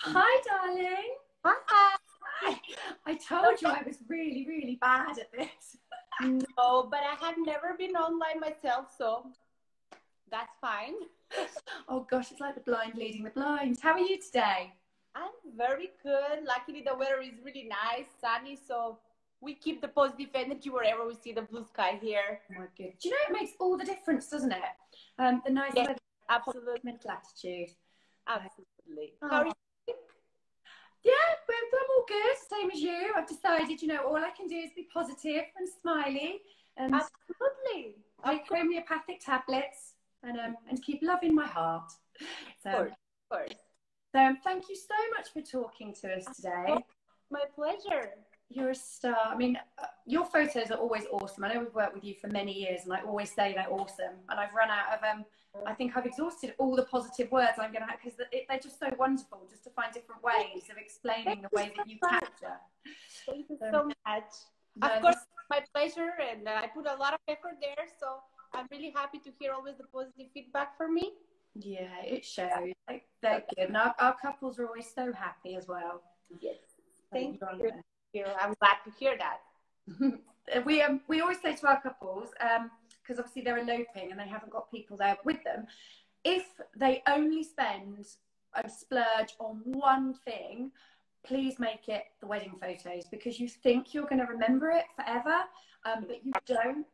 Hi, darling. Hi. I told you I was really, really bad at this. No, but I have never been online myself, so that's fine. Oh gosh, it's like the blind leading the blind. How are you today? I'm very good. Luckily, the weather is really nice, sunny, so we keep the positive energy wherever we see the blue sky here. Oh my goodness. Do you know it makes all the difference, doesn't it? The nice Yes, weather, absolutely. mental attitude. Absolutely. Oh. How are you? Yeah, I'm all good. Same as you. I've decided, all I can do is be positive and smiley and Absolutely. take homeopathic tablets and keep love in my heart. So, Of course. So thank you so much for talking to us today. My pleasure. You're a star. I mean, your photos are always awesome. I know we've worked with you for many years, and I always say they're awesome. And I've run out of, I think I've exhausted all the positive words I'm going to have, because they're just so wonderful, just to find different ways of explaining the way that you capture. Thank you so much. No, of course, my pleasure, and I put a lot of effort there, so I'm really happy to hear always the positive feedback from me. Yeah, it shows. They're good. And our couples are always so happy as well. Yes. Thank you. I'm glad to hear that. We always say to our couples, because obviously they're eloping and they haven't got people there with them, if they only spend a splurge on one thing, please make it the wedding photos, because you think you're going to remember it forever, but you don't.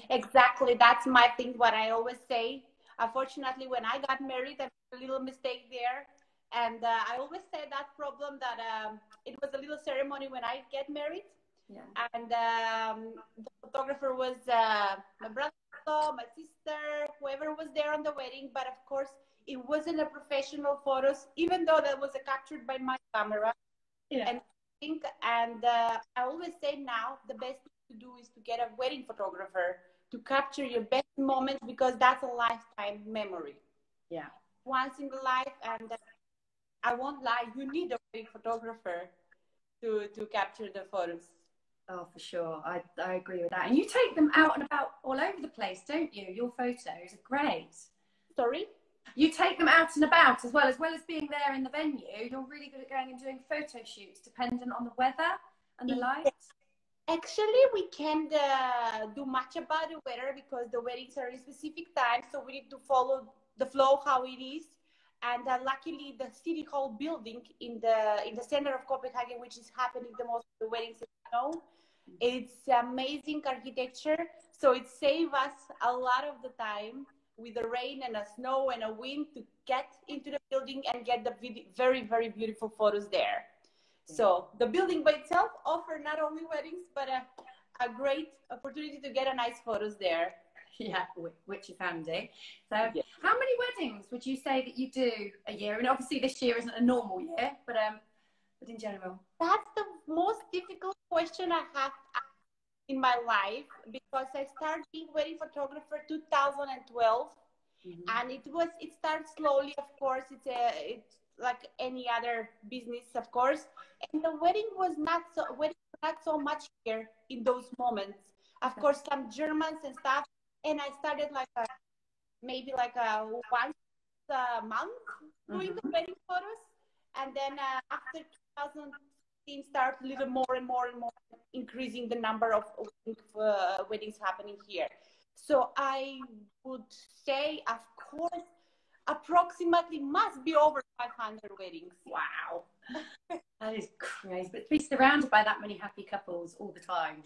Exactly. That's my thing, what I always say. Unfortunately, when I got married, I made a little mistake there. And I always say that problem that it was a little ceremony when I get married. Yeah. And the photographer was my brother-in-law, my sister, whoever was there on the wedding. But of course, it wasn't a professional photos, even though that was captured by my camera. Yeah. And I always say now, the best thing to do is to get a wedding photographer to capture your best moments, because that's a lifetime memory. Yeah. Once in the life, and I won't lie, you need a wedding photographer to capture the photos. Oh, for sure. I agree with that. And you take them out and about all over the place, don't you? Your photos are great. Sorry? You take them out and about as well as being there in the venue. You're really good at going and doing photo shoots, dependent on the weather and the light. Actually, we can't do much about the weather, because the weddings are in specific time, so we need to follow the flow how it is. And luckily, the city hall building in the center of Copenhagen, which is happening the most of the weddings, it's amazing architecture, so it saves us a lot of the time with the rain and the snow and a wind to get into the building and get the very, very beautiful photos there. So the building by itself offers not only weddings, but a great opportunity to get a nice photos there. Yeah, which is handy. So how many weddings would you say that you do a year? I mean, obviously this year isn't a normal year, but in general. That's the most difficult question I have in my life, because I started being wedding photographer 2012. And it starts slowly, of course. It's like any other business, of course. And the wedding was not so much here in those moments. Of course, some Germans and stuff. And I started maybe once a month doing the wedding photos. And then after 2016, start a little more and more and more, increasing the number of weddings happening here. So I would say, of course, approximately must be over 500 weddings. Wow. That is crazy. But to be surrounded by that many happy couples all the time.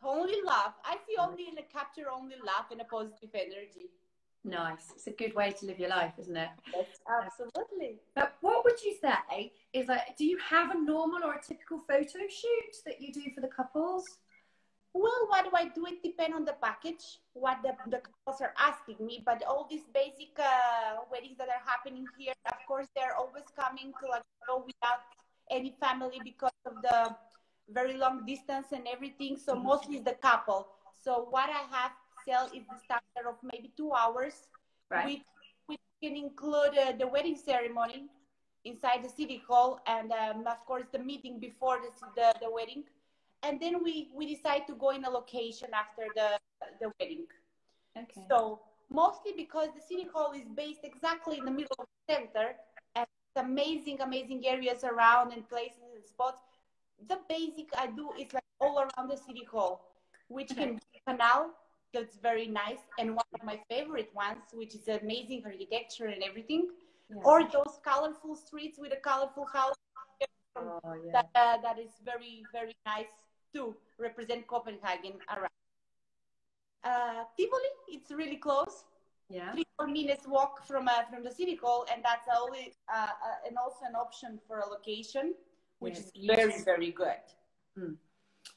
Only love. I see only in the capture, only love and a positive energy. Nice. It's a good way to live your life, isn't it? Yes, absolutely. But what would you say is do you have a normal or a typical photo shoot that you do for the couples? Well, what do I do? It depends on the package, what the couples are asking me. But all these basic weddings that are happening here, of course, they're always coming to go without any family, because of the very long distance and everything. So mostly it's the couple. So what I have sell is the standard of maybe 2 hours, right? which can include the wedding ceremony inside the city hall, and of course the meeting before the wedding. And then we decide to go in a location after the wedding. Okay. So mostly because the city hall is based exactly in the middle of the center, and amazing, amazing areas around and places and spots. The basic I do is like all around the city hall, which can be a canal that's very nice, and one of my favorite ones, which is amazing architecture and everything, or those colorful streets with a colorful house. That is very, very nice to represent Copenhagen around. Tivoli, it's really close. 3-4 minutes walk from the city hall, and that's only and also an option for a location, which is very, very good.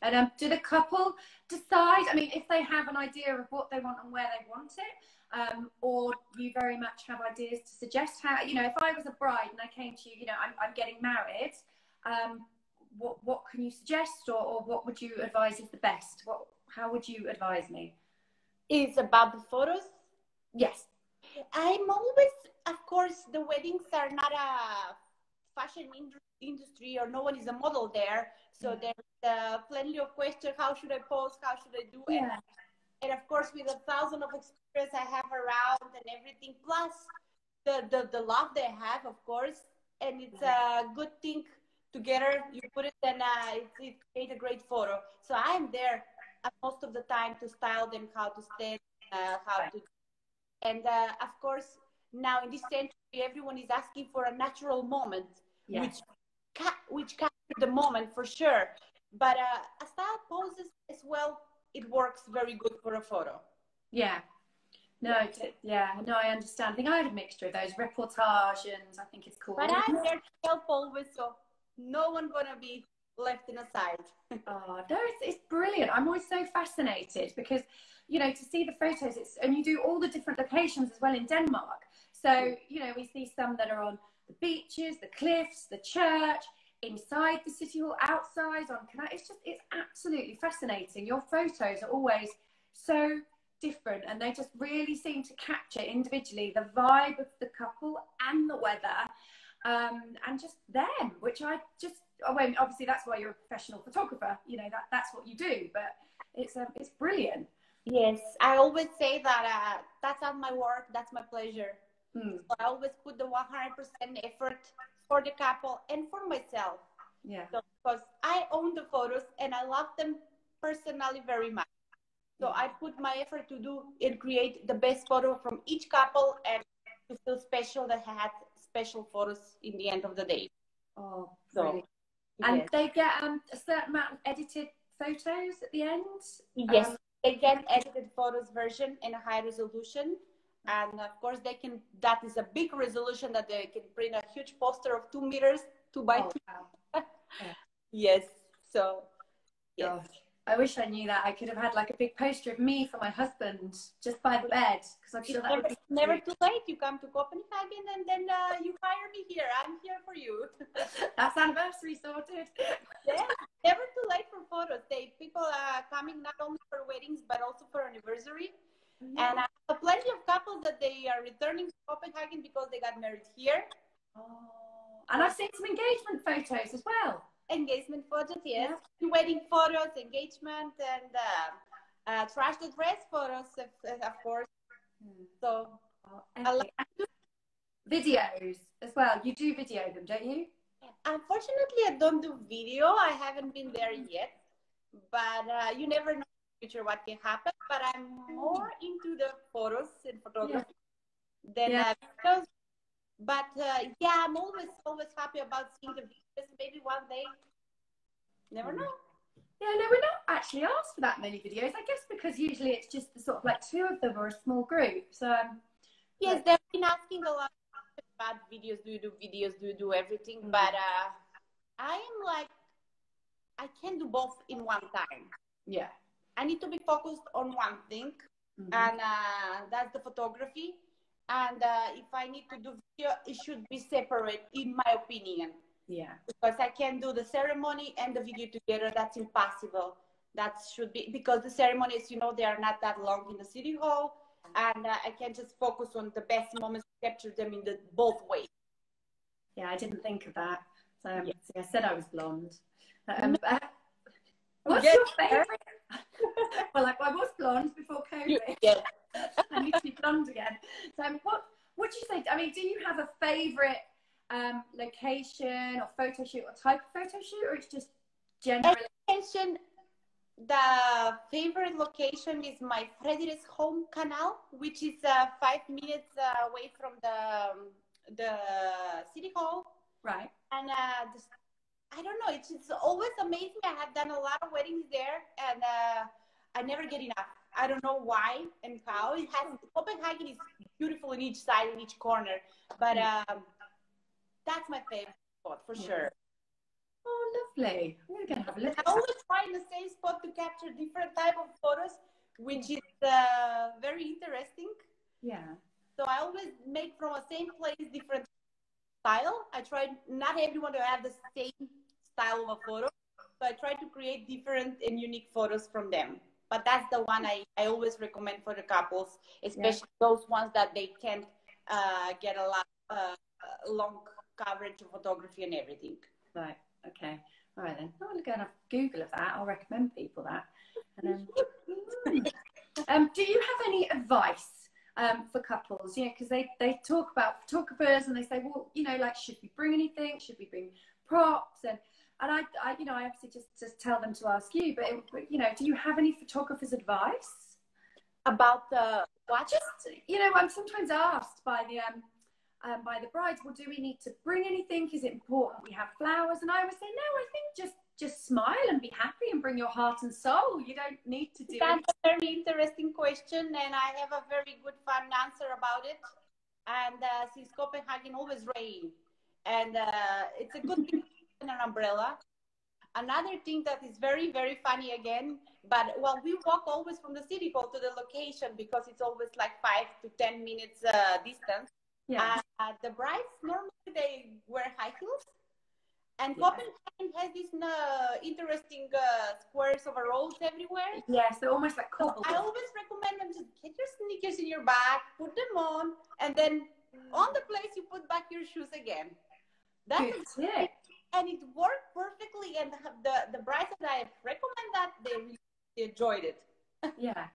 And do the couple decide? I mean, if they have an idea of what they want and where they want it, or you very much have ideas to suggest how? You know, if I was a bride and I came to you, you know, I'm getting married. What can you suggest, or what would you advise is the best? How would you advise me? Is about the photos? Yes. I'm always, of course, the weddings are not a fashion industry, or no one is a model there. So there's plenty of questions. How should I pose? How should I do it? And of course, with 1,000 of experience I have around and everything, plus the love they have, of course. And it's a good thing together. You put it, and it creates a great photo. So I'm there most of the time to style them, how to stand, how to. And of course, now in this century, everyone is asking for a natural moment, which captures the moment for sure. But a style poses as well, it works very good for a photo. No, I understand. I think I had a mixture of those, reportage, and I think it's cool. But I'm there to help always, so no one gonna be left in a side. Oh, no, it's brilliant. I'm always so fascinated because, you know, to see the photos, and you do all the different locations as well in Denmark. So, you know, we see some that are on the beaches, the cliffs, the church, inside the city hall, outside, on canal. It's absolutely fascinating. Your photos are always so different, and they just really seem to capture individually the vibe of the couple and the weather, and just them, which obviously that's why you're a professional photographer, you know, that's what you do, but it's brilliant. Yes, I always say that that's not my work, that's my pleasure. So I always put the 100% effort for the couple and for myself. So, because I own the photos and I love them personally very much. So I put my effort to do and create the best photo from each couple, and to feel special that I had special photos in the end of the day. Oh, so, and they get a certain amount of edited photos at the end? Yes, they get edited photos version in a high resolution. And of course, that is a big resolution that they can print a huge poster of 2 meters, 2 by 2. Wow. Yes. So, yes. Gosh. I wish I knew that. I could have had like a big poster of me for my husband just by the bed, because I'm sure that would be never too late. You come to Copenhagen and then you hire me here. I'm here for you. That's anniversary sorted. Yeah, never too late for photos. People are coming not only for weddings but also for anniversary. And I have plenty of couples that they are returning to Copenhagen because they got married here. And I've seen some engagement photos as well. Engagement photos, yes. Wedding photos, engagement, and trash the dress photos, of course. So, videos as well. You do video them, don't you? Unfortunately, I don't do video. I haven't been there yet. But you never know in the future what can happen. But I'm more into the photos and photography than videos. But I'm always happy about seeing the videos. Maybe one day. Never know. Yeah, no, we're not actually asked for that many videos. I guess because usually it's just the sort of like 2 of them or a small group. So yes, they've been asking a lot about videos. Do you do videos? Do you do everything? But I am like, I can do both in one time. Yeah. I need to be focused on one thing, and that's the photography. And if I need to do video, it should be separate, in my opinion. Yeah. Because I can't do the ceremony and the video together. That's impossible. That should be, because the ceremonies, you know, they are not that long in the city hall. And I can just focus on the best moments, capture them in both ways. Yeah, I didn't think of that. So I said I was blonde. What's your favourite? Well, like, I was blonde before COVID. Yes. I need to be blonde again. So what would you say? I mean, do you have a favourite location or photo shoot or type of photo shoot, or it's just generally? Location, the favorite location is my Frederikshavn canal, which is 5 minutes away from the city hall. Right. And I don't know, it's always amazing. I have done a lot of weddings there, and I never get enough. I don't know why and how. Copenhagen is beautiful in each side, in each corner, but that's my favorite spot for sure. Oh, lovely. I'm going to have a look. I always try in the same spot to capture different type of photos, which is very interesting. Yeah. So I always make from the same place different style. I try not everyone to have the same style of a photo, so I try to create different and unique photos from them. But that's the one I always recommend for the couples, especially those ones that they can't get a lot long coverage of photography and everything. Right. Okay. All right then. I'm going to Google of that. I'll recommend people that. And then, do you have any advice for couples? You know, because they talk about photographers and they say, well, you know, like, should we bring anything? Should we bring props? And I you know, I obviously just tell them to ask you. But you know, do you have any photographer's advice about the what? Just, you know, I'm sometimes asked by the brides, well, do we need to bring anything? Is it important we have flowers? And I always say, no, I think just smile and be happy and bring your heart and soul. You don't need to do That's a very interesting question, and I have a very good fun answer about it. And since Copenhagen always rain, and it's a good thing to an umbrella. Another thing that is very, very funny again, but well, we walk always from the city hall to the location because it's always like 5 to 10 minutes distance. Yeah. The brides normally they wear high heels, and Copenhagen has these interesting squares of roads everywhere. Yes, they're almost like cobbled. So I always recommend them just get your sneakers in your bag, put them on, and then on the place you put back your shoes again. That's it. And it worked perfectly, and the brides that I recommend that they really enjoyed it. Yeah.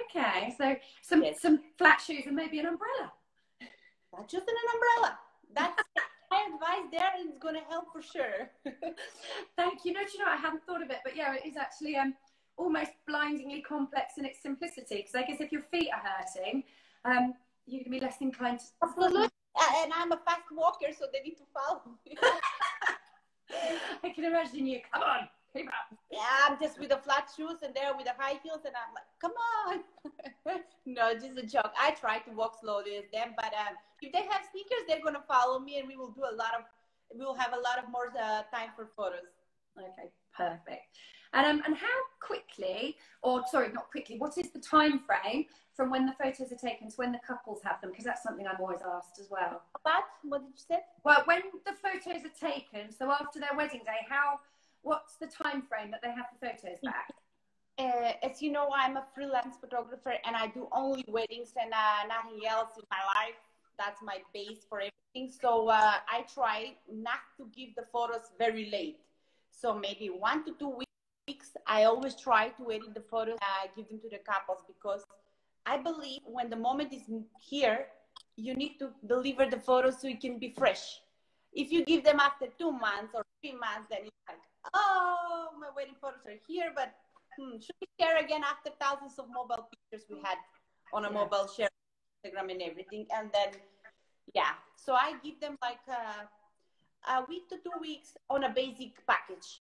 Okay. So some flat shoes and maybe an umbrella. Not just an umbrella. That's my advice there, and it's going to help for sure. Thank you. No, do you know, I hadn't thought of it, but yeah, it is actually almost blindingly complex in its simplicity. Because I guess if your feet are hurting, you're going to be less inclined to. Absolutely. And I'm a fast walker, so they need to follow me. I can imagine you. Come on, keep up. Yeah, I'm just with the flat shoes and there with the high heels, and I'm like, come on. No, just a joke. I try to walk slowly with them, but if they have sneakers, they're gonna follow me, and we will have a lot of more time for photos. Okay, perfect. And how quickly, or sorry, not quickly, what is the time frame from when the photos are taken to when the couples have them? Because that's something I'm always asked as well. What did you say? Well, when the photos are taken, so after their wedding day, what's the time frame that they have the photos back? As you know, I'm a freelance photographer, and I do only weddings and nothing else in my life. That's my base for everything. So I try not to give the photos very late. So maybe 1 to 2 weeks. I always try to edit the photos, give them to the couples, because I believe when the moment is here, you need to deliver the photos so it can be fresh. If you give them after 2 months or 3 months, then it's like, oh, my wedding photos are here, but should we share again after thousands of mobile pictures we had on a mobile share, Instagram and everything? And then, so I give them like a week to 2 weeks on a basic package.